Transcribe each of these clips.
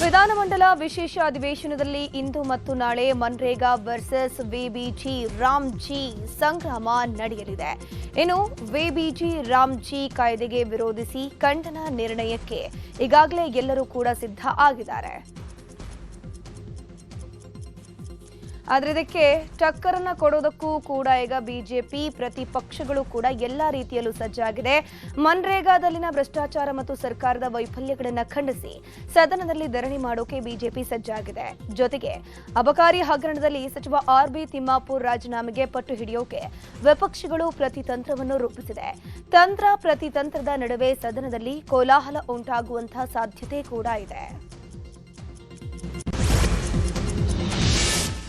ವಿಧಾನಮಂಡಲ ವಿಶೇಷ ಅಧಿವೇಶನದಲ್ಲಿ ಇಂದು ಮತ್ತು ನಾಳೆ ಮನ್ರೇಗಾ ವರ್ಸಸ್ ವಿಬಿಜಿ ರಾಮ್ಜಿ ಸಂಗ್ರಾಮ ನಡೆಯಲಿದೆ. ಇನ್ನು ವಿಬಿಜಿ ರಾಮ್ಜಿ ಕಾಯ್ದೆಗೆ ವಿರೋಧಿಸಿ ಖಂಡನ ನಿರ್ಣಯಕ್ಕೆ ಈಗಾಗಲೇ ಎಲ್ಲರೂ ಕೂಡ ಸಿದ್ಧ ಆಗಿದ್ದಾರೆ. ಆದರೆ ಇದಕ್ಕೆ ಟಕ್ಕರನ್ನ ಕೊಡೋದಕ್ಕೂ ಕೂಡ ಈಗ ಬಿಜೆಪಿ ಪ್ರತಿಪಕ್ಷಗಳು ಕೂಡ ಎಲ್ಲಾ ರೀತಿಯಲ್ಲೂ ಸಜ್ಜಾಗಿದೆ. ಮನ್ರೇಗಾದಲ್ಲಿನ ಭ್ರಷ್ಟಾಚಾರ ಮತ್ತು ಸರ್ಕಾರದ ವೈಫಲ್ಯಗಳನ್ನು ಖಂಡಿಸಿ ಸದನದಲ್ಲಿ ಧರಣಿ ಮಾಡೋಕೆ ಬಿಜೆಪಿ ಸಜ್ಜಾಗಿದೆ. ಜೊತೆಗೆ ಅಬಕಾರಿ ಹಗರಣದಲ್ಲಿ ಸಚಿವ ಆರ್.ಬಿ. ತಿಮ್ಮಾಪುರ್ ರಾಜೀನಾಮೆಗೆ ಪಟ್ಟು ಹಿಡಿಯೋಕೆ ವಿಪಕ್ಷಗಳು ಪ್ರತಿತಂತ್ರವನ್ನು ರೂಪಿಸಿದೆ. ತಂತ್ರ ಪ್ರತಿತಂತ್ರದ ನಡುವೆ ಸದನದಲ್ಲಿ ಕೋಲಾಹಲ ಉಂಟಾಗುವಂತಹ ಸಾಧ್ಯತೆ ಕೂಡ ಇದೆ.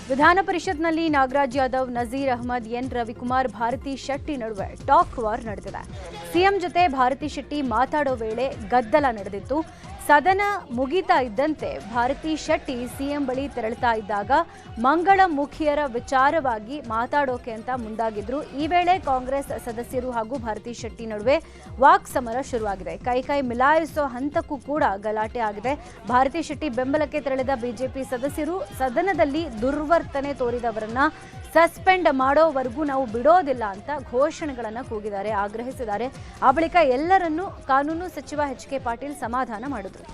ವಿಧಾನ ಪರಿಷತ್ನಲ್ಲಿ ನಾಗರಾಜ್ ಯಾದವ್, ನಜೀರ್ ಅಹಮದ್, ಎನ್ ರವಿಕುಮಾರ್, ಭಾರತಿ ಶೆಟ್ಟಿ ನಡುವೆ ಟಾಕ್ ವಾರ್ ನಡೆದಿದೆ. ಸಿಎಂ ಜೊತೆ ಭಾರತಿ ಶೆಟ್ಟಿ ಮಾತಾಡೋ ವೇಳೆ ಗದ್ದಲ ನಡೆದಿತ್ತು. ಸದನ ಮುಗಿತಾ ಇದ್ದಂತೆ ಭಾರತಿ ಶೆಟ್ಟಿ ಸಿಎಂ ಬಳಿ ತೆರಳುತ್ತಾ ಇದ್ದಾಗ ಮಂಗಳಮುಖಿಯರ ವಿಚಾರವಾಗಿ ಮಾತಾಡೋಕೆ ಅಂತ ಮುಂದಾಗಿದ್ರು. ಈ ವೇಳೆ ಕಾಂಗ್ರೆಸ್ ಸದಸ್ಯರು ಹಾಗೂ ಭಾರತಿ ಶೆಟ್ಟಿ ನಡುವೆ ವಾಕ್ ಸಮರ ಶುರುವಾಗಿದೆ. ಕೈ ಮಿಲಾಯಿಸೋ ಹಂತಕ್ಕೂ ಕೂಡ ಗಲಾಟೆ ಆಗಿದೆ. ಭಾರತಿ ಶೆಟ್ಟಿ ಬೆಂಬಲಕ್ಕೆ ತೆರಳಿದ ಬಿಜೆಪಿ ಸದಸ್ಯರು ಸದನದಲ್ಲಿ ದುರ್ವರ್ತನೆ ತೋರಿದವರನ್ನ ಸಸ್ಪೆಂಡ್ ಮಾಡೋವರೆಗೂ ನಾವು ಬಿಡೋದಿಲ್ಲ ಅಂತ ಘೋಷಣೆಗಳನ್ನು ಕೂಗಿದ್ದಾರೆ, ಆಗ್ರಹಿಸಿದ್ದಾರೆ. ಆ ಬಳಿಕ ಎಲ್ಲರನ್ನೂ ಕಾನೂನು ಸಚಿವ ಎಚ್.ಕೆ. ಪಾಟೀಲ್ ಸಮಾಧಾನ ಮಾಡಿದ್ರು.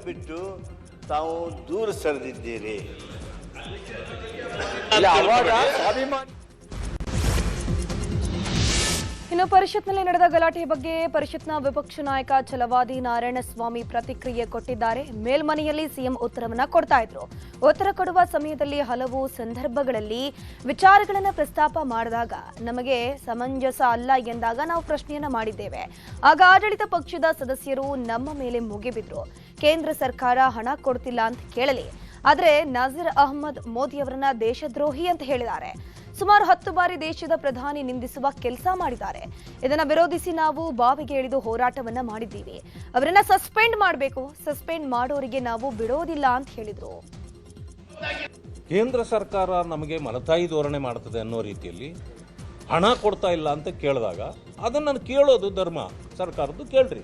ಬಿಟ್ಟು ತಾವು ದೂರ ಸರಿದಿದ್ದೀರಿ. ಇನ್ನು ಪರಿಷತ್ನಲ್ಲಿ ನಡೆದ ಗಲಾಟೆ ಬಗ್ಗೆ ಪರಿಷತ್ನ ವಿಪಕ್ಷ ನಾಯಕ ಛಲವಾದಿ ನಾರಾಯಣಸ್ವಾಮಿ ಪ್ರತಿಕ್ರಿಯೆ ಕೊಟ್ಟಿದ್ದಾರೆ. ಮೇಲ್ಮನೆಯಲ್ಲಿ ಸಿಎಂ ಉತ್ತರವನ್ನ ಕೊಡ್ತಾ ಇದ್ರು. ಉತ್ತರ ಕೊಡುವ ಸಮಯದಲ್ಲಿ ಹಲವು ಸಂದರ್ಭಗಳಲ್ಲಿ ವಿಚಾರಗಳನ್ನು ಪ್ರಸ್ತಾಪ ಮಾಡಿದಾಗ ನಮಗೆ ಸಮಂಜಸ ಅಲ್ಲ ಎಂದಾಗ ನಾವು ಪ್ರಶ್ನೆಯನ್ನ ಮಾಡಿದ್ದೇವೆ. ಆಗ ಆಡಳಿತ ಪಕ್ಷದ ಸದಸ್ಯರು ನಮ್ಮ ಮೇಲೆ ಮುಗಿಬಿದ್ರು. ಕೇಂದ್ರ ಸರ್ಕಾರ ಹಣ ಕೊಡ್ತಿಲ್ಲ ಅಂತ ಕೇಳಲಿ, ಆದರೆ ನಜೀರ್ ಅಹಮದ್ ಮೋದಿಯವರನ್ನ ದೇಶದ್ರೋಹಿ ಅಂತ ಹೇಳಿದ್ದಾರೆ. ಸುಮಾರು 10 ಬಾರಿ ದೇಶದ ಪ್ರಧಾನಿ ನಿಂದಿಸುವ ಕೆಲಸ ಮಾಡಿದ್ದಾರೆ. ಇದನ್ನ ವಿರೋಧಿಸಿ ನಾವು ಬಾವಿಗೆ ಇಳಿದು ಹೋರಾಟವನ್ನ ಮಾಡಿದ್ದೀವಿ. ಅವರನ್ನ ಸಸ್ಪೆಂಡ್ ಮಾಡಬೇಕು, ಸಸ್ಪೆಂಡ್ ಮಾಡೋರಿಗೆ ನಾವು ಬಿಡೋದಿಲ್ಲ ಅಂತ ಹೇಳಿದ್ರು. ಕೇಂದ್ರ ಸರ್ಕಾರ ನಮಗೆ ಮಲತಾಯಿ ಧೋರಣೆ ಮಾಡ್ತದೆ ಅನ್ನೋ ರೀತಿಯಲ್ಲಿ ಹಣ ಕೊಡ್ತಾ ಇಲ್ಲ ಅಂತ ಕೇಳಿದಾಗ ಅದನ್ನು ಕೇಳೋದು ಧರ್ಮ, ಸರ್ಕಾರದ್ದು ಕೇಳ್ರಿ,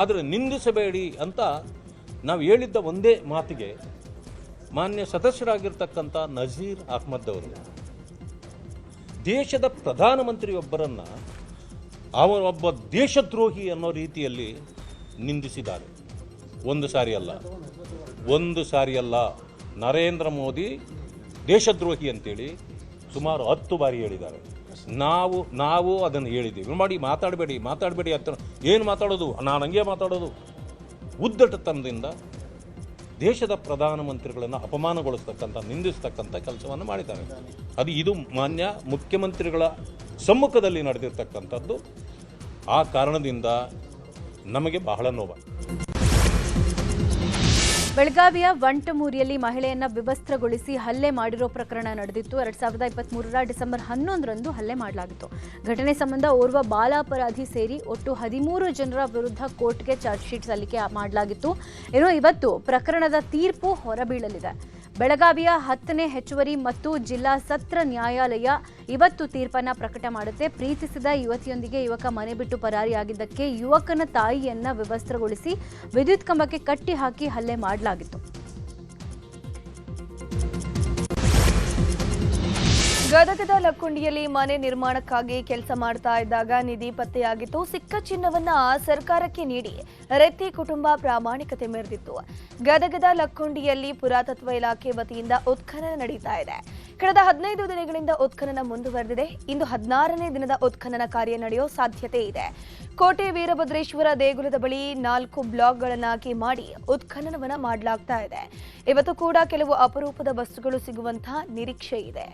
ಆದರೆ ನಿಂದಿಸಬೇಡಿ ಅಂತ ನಾವು ಹೇಳಿದ್ದ ಒಂದೇ ಮಾತಿಗೆ ಮಾನ್ಯ ಸದಸ್ಯರಾಗಿರ್ತಕ್ಕಂಥ ನಜೀರ್ ಅಹ್ಮದ್ ಅವರು ದೇಶದ ಪ್ರಧಾನಮಂತ್ರಿಯೊಬ್ಬರನ್ನು ಅವರೊಬ್ಬ ದೇಶದ್ರೋಹಿ ಅನ್ನೋ ರೀತಿಯಲ್ಲಿ ನಿಂದಿಸಿದ್ದಾರೆ. ಒಂದು ಸಾರಿ ಅಲ್ಲ, ನರೇಂದ್ರ ಮೋದಿ ದೇಶದ್ರೋಹಿ ಅಂತೇಳಿ ಸುಮಾರು 10 ಬಾರಿ ಹೇಳಿದ್ದಾರೆ. ನಾವು ಅದನ್ನು ಹೇಳಿದ್ದೀವಿ. ಮಾತಾಡಬೇಡಿ ಅಂತ ಏನು ಮಾತಾಡೋದು, ನಾನು ಹಂಗೆ ಮಾತಾಡೋದು, ಉದ್ದಟತನದಿಂದ ದೇಶದ ಪ್ರಧಾನಮಂತ್ರಿಗಳನ್ನು ಅಪಮಾನಗೊಳಿಸ್ತಕ್ಕಂಥ, ನಿಂದಿಸ್ತಕ್ಕಂಥ ಕೆಲಸವನ್ನು ಮಾಡಿದ್ದಾರೆ. ಇದು ಮಾನ್ಯ ಮುಖ್ಯಮಂತ್ರಿಗಳ ಸಮ್ಮುಖದಲ್ಲಿ ನಡೆದಿರ್ತಕ್ಕಂಥದ್ದು. ಆ ಕಾರಣದಿಂದ ನಮಗೆ ಬಹಳ ನೋವು. ಬೆಳಗಾವಿಯ ವಂಟಮೂರಿಯಲ್ಲಿ ಮಹಿಳೆಯನ್ನ ವಿವಸ್ತ್ರಗೊಳಿಸಿ ಹಲ್ಲೆ ಮಾಡಿರೋ ಪ್ರಕರಣ ನಡೆದಿತ್ತು. 2023ರ ಡಿಸೆಂಬರ್ 11ರಂದು ಹಲ್ಲೆ ಮಾಡಲಾಗಿತ್ತು. ಘಟನೆ ಸಂಬಂಧ ಓರ್ವ ಬಾಲಾಪರಾಧಿ ಸೇರಿ ಒಟ್ಟು 13 ಜನರ ವಿರುದ್ಧ ಕೋರ್ಟ್ಗೆ ಚಾರ್ಜ್ ಶೀಟ್ ಸಲ್ಲಿಕೆ ಮಾಡಲಾಗಿತ್ತು. ಇನ್ನು ಇವತ್ತು ಪ್ರಕರಣದ ತೀರ್ಪು ಹೊರಬೀಳಲಿದೆ. ಬೆಳಗಾವಿಯ 10ನೇ ಹೆಚ್ಚುವರಿ ಮತ್ತು ಜಿಲ್ಲಾ ಸತ್ರ ನ್ಯಾಯಾಲಯ ಇವತ್ತು ತೀರ್ಪನ್ನು ಪ್ರಕಟ ಮಾಡುತ್ತೆ. ಪ್ರೀತಿಸಿದ ಯುವತಿಯೊಂದಿಗೆ ಯುವಕ ಮನೆ ಬಿಟ್ಟು ಪರಾರಿಯಾಗಿದ್ದಕ್ಕೆ ಯುವಕನ ತಾಯಿಯನ್ನ ವಿವಸ್ತ್ರಗೊಳಿಸಿ ವಿದ್ಯುತ್ ಕಂಬಕ್ಕೆ ಕಟ್ಟಿ ಹಾಕಿ ಹಲ್ಲೆ ಮಾಡಲಾಗಿತ್ತು. ಗದಗದ ಲಕ್ಕುಂಡಿಯಲ್ಲಿ ಮನೆ ನಿರ್ಮಾಣಕ್ಕಾಗಿ ಕೆಲಸ ಮಾಡ್ತಾ ಇದ್ದಾಗ ನಿಧಿ ಪತ್ತೆಯಾಗಿತ್ತು. ಸಿಕ್ಕ ಚಿನ್ನವನ್ನ ಸರ್ಕಾರಕ್ಕೆ ನೀಡಿ ರೆತ್ತಿ ಕುಟುಂಬ ಪ್ರಾಮಾಣಿಕತೆ ಮೆರೆದಿತ್ತು. ಗದಗದ ಲಕ್ಕುಂಡಿಯಲ್ಲಿ ಪುರಾತತ್ವ ಇಲಾಖೆ ವತಿಯಿಂದ ಉತ್ಖನನ ನಡೀತಾ ಇದೆ. ಕಳೆದ 15 ದಿನಗಳಿಂದ ಉತ್ಖನನ ಮುಂದುವರೆದಿದೆ. ಇಂದು 16ನೇ ದಿನದ ಉತ್ಖನನ ಕಾರ್ಯ ನಡೆಯೋ ಸಾಧ್ಯತೆ ಇದೆ. ಕೋಟೆ ವೀರಭದ್ರೇಶ್ವರ ದೇಗುಲದ ಬಳಿ 4 ಬ್ಲಾಕ್ಗಳನ್ನಾಗಿ ಮಾಡಿ ಉತ್ಖನನವನ್ನ ಮಾಡಲಾಗ್ತಾ ಇದೆ. ಇವತ್ತು ಕೂಡ ಕೆಲವು ಅಪರೂಪದ ವಸ್ತುಗಳು ಸಿಗುವಂತಹ ನಿರೀಕ್ಷೆ ಇದೆ.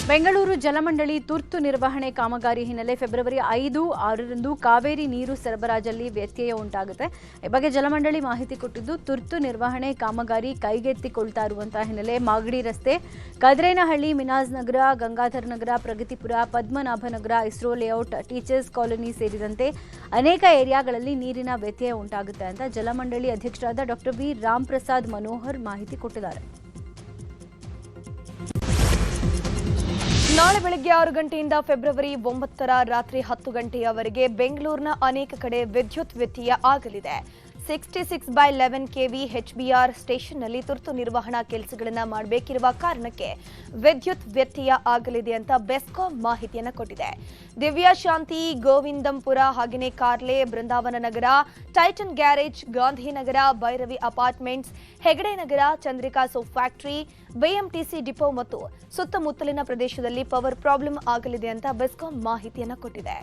ಬೆಂಗಳೂರು ಜಲಮಂಡಳಿ ತುರ್ತು ನಿರ್ವಹಣೆ ಕಾಮಗಾರಿ ಹಿನ್ನೆಲೆ ಫೆಬ್ರವರಿ 5, 6ರಂದು ಕಾವೇರಿ ನೀರು ಸರಬರಾಜಲ್ಲಿ ವ್ಯತ್ಯಯ ಉಂಟಾಗುತ್ತೆ. ಈ ಬಗ್ಗೆ ಜಲಮಂಡಳಿ ಮಾಹಿತಿ ಕೊಟ್ಟಿದ್ದು, ತುರ್ತು ನಿರ್ವಹಣೆ ಕಾಮಗಾರಿ ಕೈಗೆತ್ತಿಕೊಳ್ತಾ ಇರುವಂತಹ ಹಿನ್ನೆಲೆ ಮಾಗಡಿ ರಸ್ತೆ, ಕದ್ರೇನಹಳ್ಳಿ, ಮಿನಾಜ್ ನಗರ, ಗಂಗಾಧರ್ ನಗರ, ಪ್ರಗತಿಪುರ, ಪದ್ಮನಾಭ ನಗರ, ಇಸ್ರೋ ಲೇಔಟ್, ಟೀಚರ್ಸ್ ಕಾಲೋನಿ ಸೇರಿದಂತೆ ಅನೇಕ ಏರಿಯಾಗಳಲ್ಲಿ ನೀರಿನ ವ್ಯತ್ಯಯ ಉಂಟಾಗುತ್ತೆ ಅಂತ ಜಲಮಂಡಳಿ ಅಧ್ಯಕ್ಷರಾದ ಡಾಕ್ಟರ್ ವಿ ರಾಮ್ ಪ್ರಸಾದ್ ಮನೋಹರ್ ಮಾಹಿತಿ ಕೊಟ್ಟಿದ್ದಾರೆ. ನಾಳೆ ಬೆಳಗ್ಗೆ 6 ಗಂಟೆಯಿಂದ ಫೆಬ್ರವರಿ 9ರ ರಾತ್ರಿ 10 ಗಂಟೆಯವರೆಗೆ ಬೆಂಗಳೂರಿನ ಅನೇಕ ಕಡೆ ವಿದ್ಯುತ್ ವ್ಯತ್ಯಯ ಆಗಲಿದೆ. 66/11 kV HBR ಸ್ಟೇಷನ್ನಲ್ಲಿ ತುರ್ತು ನಿರ್ವಹಣಾ ಕೆಲಸಗಳನ್ನು ಮಾಡಬೇಕಿರುವ ಕಾರಣಕ್ಕೆ ವಿದ್ಯುತ್ ವ್ಯತ್ಯಯ ಆಗಲಿದೆ ಅಂತ ಬೆಸ್ಕಾಂ ಮಾಹಿತಿಯನ್ನು ಕೊಟ್ಟಿದೆ. ದಿವ್ಯಾ ಶಾಂತಿ, ಗೋವಿಂದಂಪುರ, ಹಾಗೆಯೇ Karle, Brindavan Nagar, Titan garage, Gandhinagar, Bhairavi apartments, Hegde Nagar, Chandrika soap factory, BMTC depot ಮತ್ತು ಸುತ್ತಮುತ್ತಲಿನ ಪ್ರದೇಶದಲ್ಲಿ ಪವರ್ ಪ್ರಾಬ್ಲಮ್ ಆಗಲಿದೆ ಅಂತ ಬೆಸ್ಕಾಂ ಮಾಹಿತಿಯನ್ನು ಕೊಟ್ಟಿದೆ.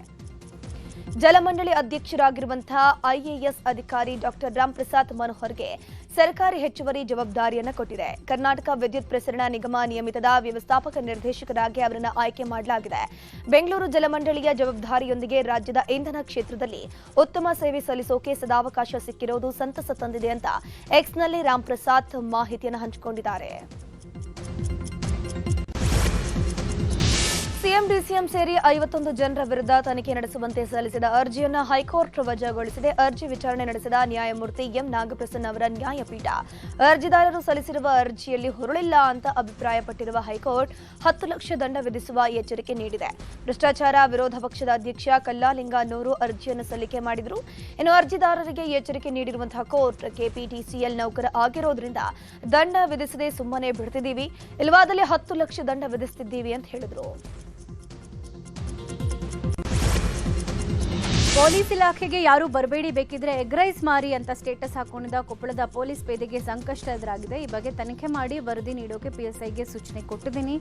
ಜಲಮಂಡಳಿ ಅಧ್ಯಕ್ಷರಾಗಿರುವಂತಹ ಐಎಎಸ್ ಅಧಿಕಾರಿ ಡಾಕ್ಟರ್ ರಾಮ್ ಪ್ರಸಾದ್ ಮನೋಹರ್ಗೆ ಸರ್ಕಾರಿ ಹೆಚ್ಚುವರಿ ಜವಾಬ್ದಾರಿಯನ್ನು ಕೊಟ್ಟಿದೆ. ಕರ್ನಾಟಕ ವಿದ್ಯುತ್ ಪ್ರಸರಣ ನಿಗಮ ನಿಯಮಿತದ ವ್ಯವಸ್ಥಾಪಕ ನಿರ್ದೇಶಕರಾಗಿ ಅವರನ್ನು ಆಯ್ಕೆ ಮಾಡಲಾಗಿದೆ. ಬೆಂಗಳೂರು ಜಲಮಂಡಳಿಯ ಜವಾಬ್ದಾರಿಯೊಂದಿಗೆ ರಾಜ್ಯದ ಇಂಧನ ಕ್ಷೇತ್ರದಲ್ಲಿ ಉತ್ತಮ ಸೇವೆ ಸಲ್ಲಿಸೋಕೆ ಸದಾವಕಾಶ ಸಿಕ್ಕಿರೋದು ಸಂತಸ ತಂದಿದೆ ಅಂತ ಎಕ್ಸ್ನಲ್ಲಿ ರಾಮ್ ಪ್ರಸಾದ್ ಮಾಹಿತಿಯನ್ನು ಹಂಚಿಕೊಂಡಿದ್ದಾರೆ. ಸಿಎಂ ಡಿಸಿಎಂ ಸೇರಿ 51 ಜನರ ವಿರುದ್ಧ ತನಿಖೆ ನಡೆಸುವಂತೆ ಸಲ್ಲಿಸಿದ ಅರ್ಜಿಯನ್ನು ಹೈಕೋರ್ಟ್ ವಜಾಗೊಳಿಸಿದೆ. ಅರ್ಜಿ ವಿಚಾರಣೆ ನಡೆಸಿದ ನ್ಯಾಯಮೂರ್ತಿ ಎಂ ನಾಗಪ್ರಸನ್ನ ಅವರ ನ್ಯಾಯಪೀಠ ಅರ್ಜಿದಾರರು ಸಲ್ಲಿಸಿರುವ ಅರ್ಜಿಯಲ್ಲಿ ಹುರುಳಿಲ್ಲ ಅಂತ ಅಭಿಪ್ರಾಯಪಟ್ಟಿರುವ ಹೈಕೋರ್ಟ್ 10 ಲಕ್ಷ ದಂಡ ವಿಧಿಸುವ ಎಚ್ಚರಿಕೆ ನೀಡಿದೆ. ಭ್ರಷ್ಟಾಚಾರ ವಿರೋಧ ಪಕ್ಷದ ಅಧ್ಯಕ್ಷ ಕಲ್ಲಾಲಿಂಗನವರು ಅರ್ಜಿಯನ್ನು ಸಲ್ಲಿಕೆ ಮಾಡಿದರು. ಇನ್ನು ಅರ್ಜಿದಾರರಿಗೆ ಎಚ್ಚರಿಕೆ ನೀಡಿರುವಂತಹ ಕೋರ್ಟ್ ಕೆಪಿಟಿಸಿಎಲ್ ನೌಕರ ಆಗಿರೋದ್ರಿಂದ ದಂಡ ವಿಧಿಸದೆ ಸುಮ್ಮನೆ ಬಿಡ್ತಿದ್ದೀವಿ, ಇಲ್ಲವಾದಲ್ಲಿ 10 ಲಕ್ಷ ದಂಡ ವಿಧಿಸುತ್ತಿದ್ದೀವಿ ಅಂತ ಹೇಳಿದರು. ಪೊಲೀಸ್ ಇಲಾಖೆಗೆ ಯಾರು ಬರಬೇಡಿ, ಬೇಕಿದ್ರೆ ಎಗ್ ರೈಸ್ ಮಾರಿ ಅಂತ ಸ್ಟೇಟಸ್ ಹಾಕೊಂಡಿದ್ದ ಕೊಪ್ಪಳದ ಪೊಲೀಸ್ ಪೇದೆಗೆ ಸಂಕಷ್ಟ ಎದುರಾಗಿದೆ. ಈ ಬಗ್ಗೆ ತನಿಖೆ ಮಾಡಿ ವರದಿ ನೀಡೋಕೆ ಪಿಎಸ್ಐಗೆ ಸೂಚನೆ ಕೊಟ್ಟಿದ್ದೀನಿ.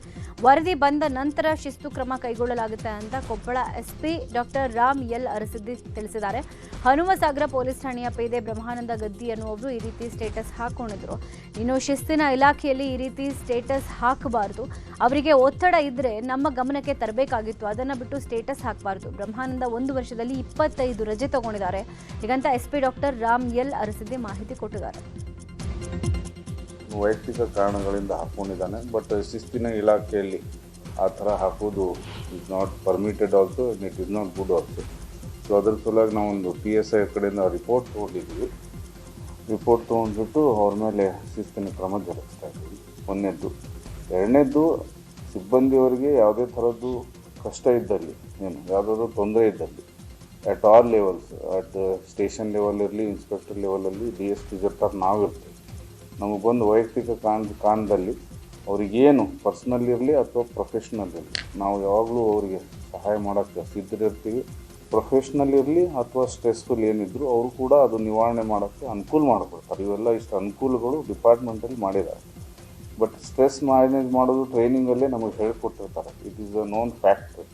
ವರದಿ ಬಂದ ನಂತರ ಶಿಸ್ತು ಕ್ರಮ ಕೈಗೊಳ್ಳಲಾಗುತ್ತೆ ಅಂತ Koppal SP doctor Ram L Arasiddi ತಿಳಿಸಿದ್ದಾರೆ. ಹನುಮಸಾಗರ ಪೊಲೀಸ್ ಠಾಣೆಯ ಪೇದೆ ಬ್ರಹ್ಮಾನಂದ ಗದ್ದಿ ಅನ್ನುವರು ಈ ರೀತಿ ಸ್ಟೇಟಸ್ ಹಾಕೊಂಡಿದ್ರು. ಇನ್ನು ಶಿಸ್ತಿನ ಇಲಾಖೆಯಲ್ಲಿ ಈ ರೀತಿ ಸ್ಟೇಟಸ್ ಹಾಕಬಾರದು, ಅವರಿಗೆ ಒತ್ತಡ ಇದ್ರೆ ನಮ್ಮ ಗಮನಕ್ಕೆ ತರಬೇಕಾಗಿತ್ತು, ಅದನ್ನು ಬಿಟ್ಟು ಸ್ಟೇಟಸ್ ಹಾಕಬಾರದು. ಬ್ರಹ್ಮಾನಂದ 1 ವರ್ಷದಲ್ಲಿ 25 ರಜೆ ತಗೊಂಡಿದ್ದಾರೆ. ಹೀಗಂತ ಎಸ್ಪಿ ಡಾಕ್ಟರ್ ರಾಮ್ ಎಲ್ ಅರಸಿದ್ದಿ ಮಾಹಿತಿ ಕೊಟ್ಟಿದ್ದಾರೆ. ವೈಯಕ್ತಿಕ ಕಾರಣಗಳಿಂದ ಹಾಕೊಂಡಿದ್ದಾನೆ, ಬಟ್ ಶಿಸ್ತಿನ ಇಲಾಖೆಯಲ್ಲಿ ಆ ಥರ ಹಾಕೋದು is not permitted also, it is not good also. So ಅದ್ರ ಸಲುವಾಗಿ ನಾವೊಂದು PSI ಕಡೆಯಿಂದ ರಿಪೋರ್ಟ್ ತೊಗೊಂಡಿದ್ವಿ. ರಿಪೋರ್ಟ್ ತೊಗೊಂಡ್ಬಿಟ್ಟು ಅವ್ರ ಮೇಲೆ ಶಿಸ್ತಿನ ಕ್ರಮ ಜರುಗಿಸ್ತಾ ಇದ್ದೀವಿ. 1ನೇದ್ದು. 2ನೇದ್ದು, ಸಿಬ್ಬಂದಿಯವರಿಗೆ ಯಾವುದೇ ಥರದ್ದು ಕಷ್ಟ ಇದ್ದಲ್ಲಿ, ಯಾವುದಾದ್ರೂ ತೊಂದರೆ ಇದ್ದಲ್ಲಿ at all levels, at station level ಇರಲಿ, ಇನ್ಸ್ಪೆಕ್ಟರ್ ಲೆವೆಲಲ್ಲಿ DSP ಜೊತೆ ನಾವಿರ್ತೀವಿ. ನಮಗೆ ಬಂದು ವೈಯಕ್ತಿಕ ಕಾರಣದಲ್ಲಿ ಅವ್ರಿಗೇನು ಪರ್ಸ್ನಲ್ ಇರಲಿ ಅಥವಾ ಪ್ರೊಫೆಷ್ನಲ್ ಇರಲಿ, ನಾವು ಯಾವಾಗಲೂ ಅವರಿಗೆ ಸಹಾಯ ಮಾಡೋಕ್ಕೆ ಸಿದ್ಧರಿರ್ತೀವಿ. ಪ್ರೊಫೆಷ್ನಲ್ ಇರಲಿ ಅಥವಾ ಸ್ಟ್ರೆಸ್ಫುಲ್ ಏನಿದ್ರು ಅವರು ಕೂಡ ಅದು ನಿವಾರಣೆ ಮಾಡೋಕ್ಕೆ ಅನುಕೂಲ ಮಾಡಿಕೊಡ್ತಾರೆ. ಇವೆಲ್ಲ ಇಷ್ಟು ಅನುಕೂಲಗಳು ಡಿಪಾರ್ಟ್ಮೆಂಟಲ್ಲಿ ಮಾಡಿದ್ದಾರೆ. ಬಟ್ ಸ್ಟ್ರೆಸ್ ಮ್ಯಾನೇಜ್ ಮಾಡೋದು ಟ್ರೈನಿಂಗಲ್ಲೇ ನಮಗೆ ಹೇಳಿಕೊಟ್ಟಿರ್ತಾರೆ. It is a known fact.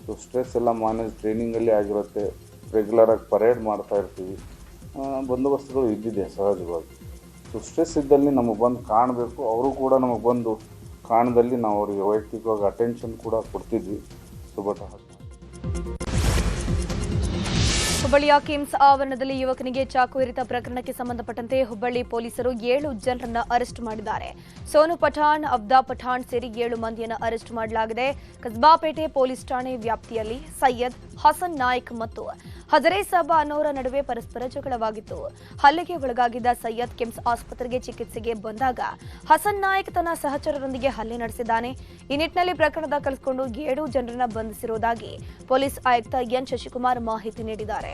So stress ಎಲ್ಲ ಮ್ಯಾನೇಜ್ ಟ್ರೈನಿಂಗಲ್ಲಿ ಆಗಿರುತ್ತೆ. ರೆಗ್ಯುಲರಾಗಿ ಪರೇಡ್ ಮಾಡ್ತಾ ಇರ್ತೀವಿ, ಬಂದೋಬಸ್ತುಗಳು ಇದ್ದಿದೆ ಸಹಜವಾಗಿ. ಸೊ ಸ್ಟ್ರೆಸ್ ಇದ್ದಲ್ಲಿ ನಮಗೆ ಬಂದು ಕಾಣಬೇಕು, ಅವರು ಕೂಡ ನಮಗೆ ಬಂದು ಕಾಣದಲ್ಲಿ ನಾವು ಅವರಿಗೆ ವೈಯಕ್ತಿಕವಾಗಿ ಅಟೆನ್ಷನ್ ಕೂಡ ಕೊಡ್ತಿದ್ವಿ. ಸೊ ಬಟ್ ಹುಬ್ಬಳ್ಳಿಯ ಕಿಮ್ಸ್ ಆವರಣದಲ್ಲಿ ಯುವಕನಿಗೆ ಚಾಕು ಇರಿತ ಪ್ರಕರಣಕ್ಕೆ ಸಂಬಂಧಪಟ್ಟಂತೆ ಹುಬ್ಬಳ್ಳಿ ಪೊಲೀಸರು 7 ಜನರನ್ನು ಅರೆಸ್ಟ್ ಮಾಡಿದ್ದಾರೆ. ಸೋನು ಪಠಾಣ್, ಅಬ್ದಾ ಪಠಾಣ್ ಸೇರಿ 7 ಮಂದಿಯನ್ನು ಅರೆಸ್ಟ್ ಮಾಡಲಾಗಿದೆ. ಕಸ್ಬಾಪೇಟೆ ಪೊಲೀಸ್ ಠಾಣೆ ವ್ಯಾಪ್ತಿಯಲ್ಲಿ ಸೈಯದ್, ಹಸನ್ ನಾಯ್ಕ್ ಮತ್ತು ಹಜರೇಸಾಬ ಅನ್ನೋರ ನಡುವೆ ಪರಸ್ಪರ ಜಗಳವಾಗಿತ್ತು. ಹಲ್ಲೆಗೆ ಒಳಗಾಗಿದ್ದ ಸೈಯದ್ ಕಿಮ್ಸ್ ಆಸ್ಪತ್ರೆಗೆ ಚಿಕಿತ್ಸೆಗೆ ಬಂದಾಗ ಹಸನ್ ನಾಯ್ಕ್ ತನ್ನ ಸಹಚರರೊಂದಿಗೆ ಹಲ್ಲೆ ನಡೆಸಿದ್ದಾನೆ. ಈ ನಿಟ್ಟಿನಲ್ಲಿ ಪ್ರಕರಣ ದಾಖಲಿಸಿಕೊಂಡು 7 ಜನರನ್ನು ಬಂಧಿಸಿರುವುದಾಗಿ ಪೊಲೀಸ್ ಆಯುಕ್ತ ಎನ್ ಶಶಿಕುಮಾರ್ ಮಾಹಿತಿ ನೀಡಿದ್ದಾರೆ.